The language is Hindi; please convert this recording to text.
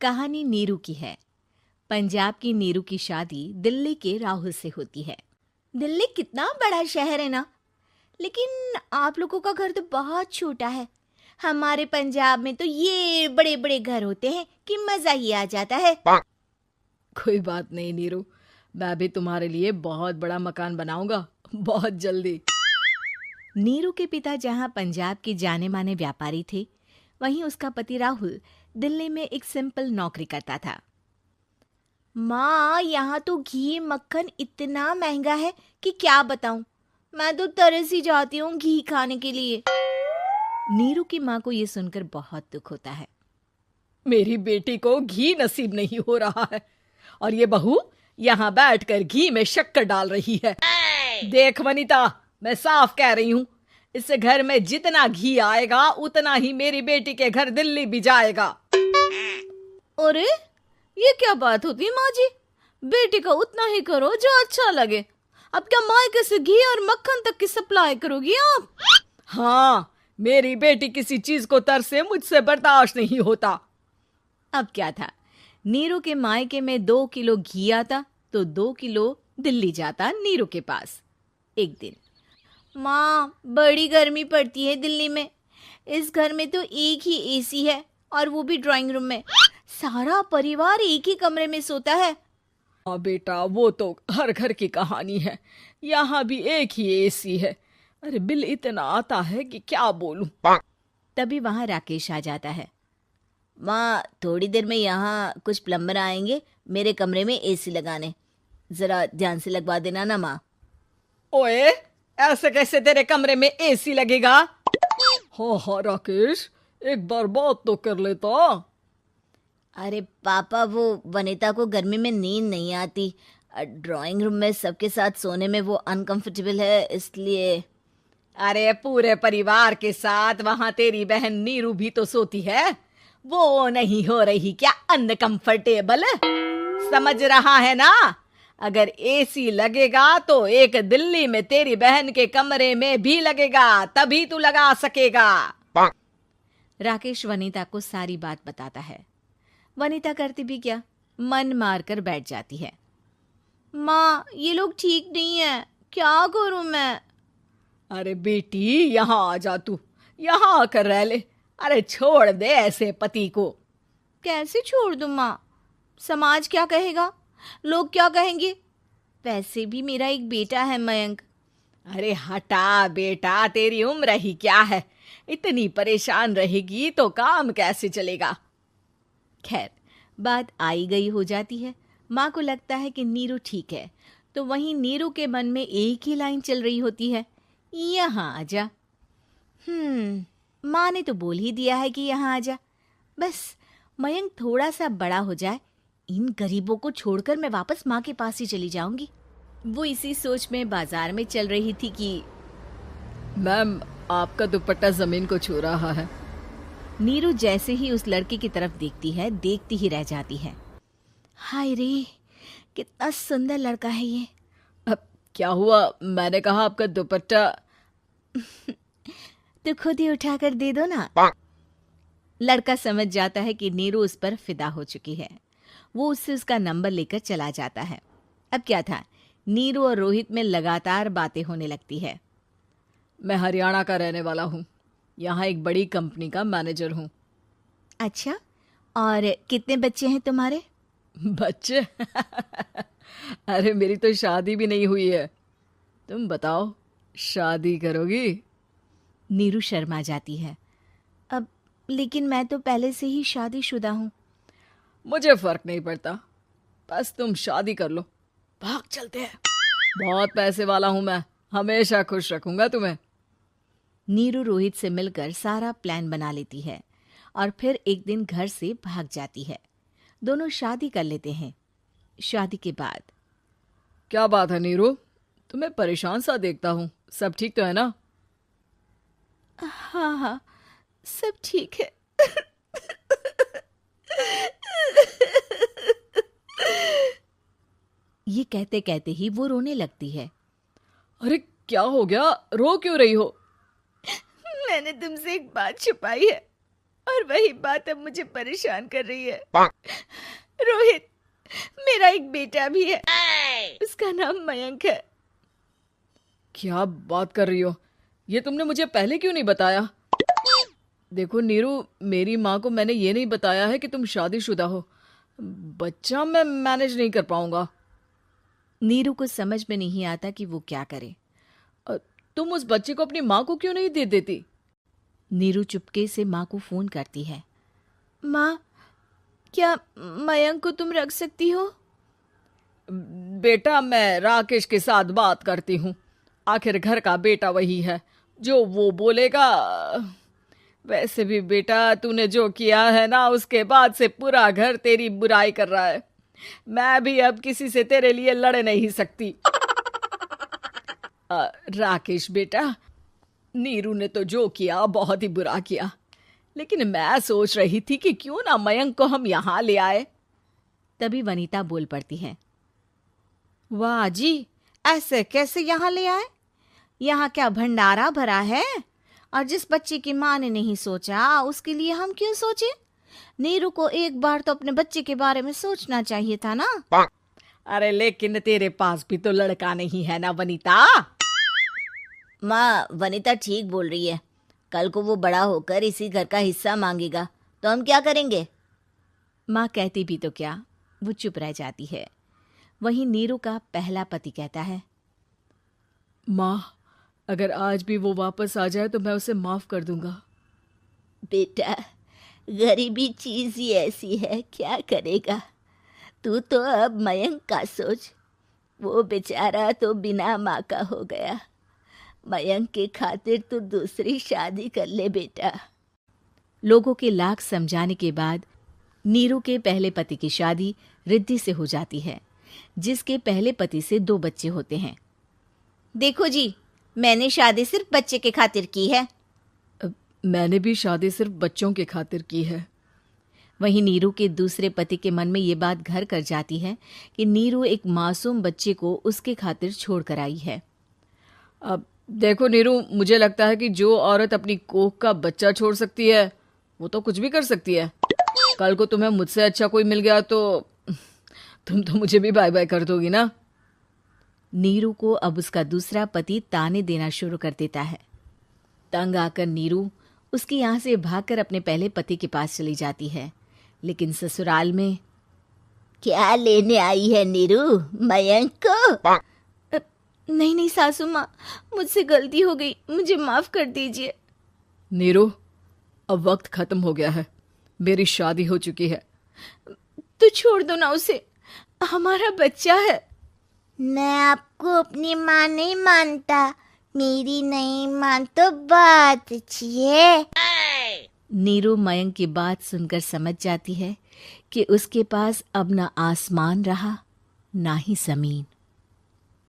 कहानी नीरू की है। पंजाब की नीरू की शादी दिल्ली के राहुल से होती है। दिल्ली कितना बड़ा शहर है ना, लेकिन आप लोगों का घर तो बहुत छोटा है। हमारे पंजाब में तो ये बड़े बड़े घर होते हैं कि मजा ही आ जाता है। कोई बात नहीं नीरू, मैं भी तुम्हारे लिए बहुत बड़ा मकान बनाऊंगा बहुत जल्दी। नीरू के पिता जहाँ पंजाब के जाने माने व्यापारी थे, वहीं उसका पति राहुल दिल्ली में एक सिंपल नौकरी करता था। माँ, यहाँ तो घी मक्खन इतना महंगा है कि क्या बताऊं। मैं तो तरस ही जाती हूँ घी खाने के लिए। नीरू की माँ को ये सुनकर बहुत दुख होता है। मेरी बेटी को घी नसीब नहीं हो रहा है और ये बहू यहाँ बैठकर घी में शक्कर डाल रही है। देख वनिता, मैं साफ कह रही हूँ, इस घर में जितना घी आएगा उतना ही मेरी बेटी के घर दिल्ली भी जाएगा। अरे ये क्या बात होती है माँ जी? बेटी का उतना ही करो जो अच्छा लगे। अब क्या मायके से घी और मक्खन तक की सप्लाई करोगी आप? हाँ, मेरी बेटी किसी चीज को तरसे मुझसे बर्दाश्त नहीं होता। अब क्या था, नीरू के मायके में 2 किलो घी आता तो 2 किलो दिल्ली जाता नीरू के पास। एक दिन, माँ बड़ी गर्मी पड़ती है दिल्ली में। इस घर में तो एक ही एसी है और वो भी ड्राइंग रूम में। सारा परिवार एक ही कमरे में सोता है। हाँ बेटा, वो तो हर घर की कहानी है। यहाँ भी एक ही एसी है। अरे बिल इतना आता है कि क्या बोलूं। तभी वहां राकेश आ जाता है। माँ, थोड़ी देर में यहाँ कुछ प्लम्बर आएंगे मेरे कमरे में एसी लगाने। जरा ध्यान से लगवा देना ना माँ। ओए, ऐसे कैसे तेरे कमरे में एसी लगेगा? हाँ राकेश, एक बार बात तो कर लेता। अरे पापा, वो वनिता को गर्मी में नींद नहीं आती। ड्राइंग रूम में सबके साथ सोने में वो अनकंफर्टेबल है, इसलिए। अरे पूरे परिवार के साथ वहां तेरी बहन नीरू भी तो सोती है। वो नहीं हो रही क्या अनकंफर्टेबल? समझ रहा है ना? अगर एसी लगेगा तो एक दिल्ली में तेरी बहन के कमरे में भी लगेगा, तभी तू लगा सकेगा। राकेश वनिता को सारी बात बताता है। वनिता करती भी क्या, मन मारकर बैठ जाती है। माँ, ये लोग ठीक नहीं है, क्या करूं मैं? अरे बेटी, यहाँ आ जा, तू यहाँ आकर रह ले। अरे छोड़ दे ऐसे पति को। कैसे छोड़ दूं माँ? समाज क्या कहेगा, लोग क्या कहेंगे? वैसे भी मेरा एक बेटा है मयंक। अरे हटा बेटा, तेरी उम्र ही क्या है, इतनी परेशान रहेगी तो काम कैसे चलेगा। खैर, बात आई गई हो जाती है। माँ को लगता है कि नीरू ठीक है, तो वहीं नीरू के मन में एक ही लाइन चल रही होती है, यहाँ आजा। माँ ने तो बोल ही दिया है कि यहाँ आजा। बस मयंक थोड़ा सा बड़ा हो जाए, इन गरीबों को छोड़कर मैं वापस माँ के पास ही चली जाऊंगी। वो इसी सोच में बाजार में चल रही थी कि मैम, आपका दुपट्टा जमीन को छू रहा है। नीरू जैसे ही उस लड़के की तरफ देखती है, देखती ही रह जाती है। हाय रे, कितना सुंदर लड़का है ये। अब क्या हुआ? मैंने कहा आपका दुपट्टा। तो खुद ही उठाकर दे दो ना। लड़का समझ जाता है कि नीरू उस पर फिदा हो चुकी है। वो उससे उसका नंबर लेकर चला जाता है। अब क्या था, नीरू और रोहित में लगातार बातें होने लगती है। मैं हरियाणा का रहने वाला हूँ, यहाँ एक बड़ी कंपनी का मैनेजर हूँ। अच्छा, और कितने बच्चे हैं तुम्हारे? बच्चे? अरे मेरी तो शादी भी नहीं हुई है। तुम बताओ, शादी करोगी? नीरू शर्मा जाती है। अब लेकिन मैं तो पहले से ही शादीशुदा हूँ। मुझे फर्क नहीं पड़ता, बस तुम शादी कर लो, भाग चलते हैं। बहुत पैसे वाला हूँ मैं, हमेशा खुश रखूंगा तुम्हें। नीरू रोहित से मिलकर सारा प्लान बना लेती है और फिर एक दिन घर से भाग जाती है। दोनों शादी कर लेते हैं। शादी के बाद, क्या बात है नीरू, तुम्हें परेशान सा देखता हूँ, सब ठीक तो है ना? हाँ हाँ, सब ठीक है। ये कहते कहते ही वो रोने लगती है। अरे क्या हो गया, रो क्यों रही हो? मैंने तुमसे एक बात छुपाई है। और वही बात अब मुझे परेशान कर रही है। रोहित, मेरा एक बेटा भी है, उसका नाम मयंक है। क्या बात कर रही हो? ये तुमने मुझे पहले क्यों नहीं बताया? देखो नीरू, मेरी माँ को मैंने ये नहीं बताया है कि तुम शादीशुदा हो। बच्चा मैं मैनेज नहीं कर पाऊंगा। नीरू को समझ में नहीं आता कि वो क्या करे। तुम उस बच्चे को अपनी माँ को क्यों नहीं दे देती? नीरू चुपके से माँ को फोन करती है। माँ, क्या मयंक को तुम रख सकती हो? बेटा, मैं राकेश के साथ बात करती हूँ। आखिर घर का बेटा वही है, जो वो बोलेगा। वैसे भी बेटा, तूने जो किया है ना, उसके बाद से पूरा घर तेरी बुराई कर रहा है। मैं भी अब किसी से तेरे लिए लड़ नहीं सकती। राकेश बेटा, नीरू ने तो जो किया बहुत ही बुरा किया, लेकिन मैं सोच रही थी कि क्यों ना मयंक को हम यहाँ ले आए। तभी वनीता बोल पड़ती है। वाह जी, ऐसे कैसे यहाँ ले आए? यहाँ क्या भंडारा भरा है? और जिस बच्चे की माँ ने नहीं सोचा, उसके लिए हम क्यों सोचे? नीरू को एक बार तो अपने बच्चे के बारे में सोचना चाहिए था ना। अरे लेकिन तेरे पास भी तो लड़का नहीं है ना वनीता। माँ, वनीता ठीक बोल रही है। कल को वो बड़ा होकर इसी घर का हिस्सा मांगेगा तो हम क्या करेंगे? माँ कहती भी तो क्या, वो चुप रह जाती है। वहीं नीरू का पहला पति कहता है। माँ, अगर आज भी वो वापस आ जाए तो मैं उसे माफ कर दूंगा। बेटा, गरीबी चीज ही ऐसी है, क्या करेगा। तू तो अब मयंक का सोच। वो बेचारा तो बिना माँ का हो गया। मयंक के खातिर तू दूसरी शादी कर ले बेटा। लोगों के लाख समझाने के बाद नीरू के पहले पति की शादी रिद्धि से हो जाती है, जिसके पहले पति से 2 बच्चे होते हैं। देखो जी, मैंने शादी सिर्फ बच्चे के खातिर की है। मैंने भी शादी सिर्फ बच्चों के खातिर की है। वहीं नीरू के दूसरे पति के मन में ये बात घर कर जाती है कि नीरू एक मासूम बच्चे को उसके खातिर छोड़ कर आई है। अब देखो नीरू, मुझे लगता है कि जो औरत अपनी कोख का बच्चा छोड़ सकती है, वो तो कुछ भी कर सकती है। कल को तुम्हें मुझसे अच्छा कोई मिल गया तो तुम तो मुझे भी बाय बाय कर दोगी ना। नीरू को अब उसका दूसरा पति ताने देना शुरू कर देता है। तंग आकर नीरू उसके यहाँ से भागकर अपने पहले पति के पास चली जाती है, लेकिन ससुराल में क्या लेने आई है नीरू, मयंक को? नहीं नहीं सासू माँ, मुझसे गलती हो गई, मुझे माफ कर दीजिए। नीरू, अब वक्त खत्म हो गया है, मेरी शादी हो चुकी है। तो छोड़ दो ना उसे, हमारा बच्चा है। मैं आपको अपनी माँ नहीं मानता, मेरी नहीं मान तो बात अच्छी है। नीरू मयंक की बात सुनकर समझ जाती है कि उसके पास अब ना आसमान रहा ना ही जमीन।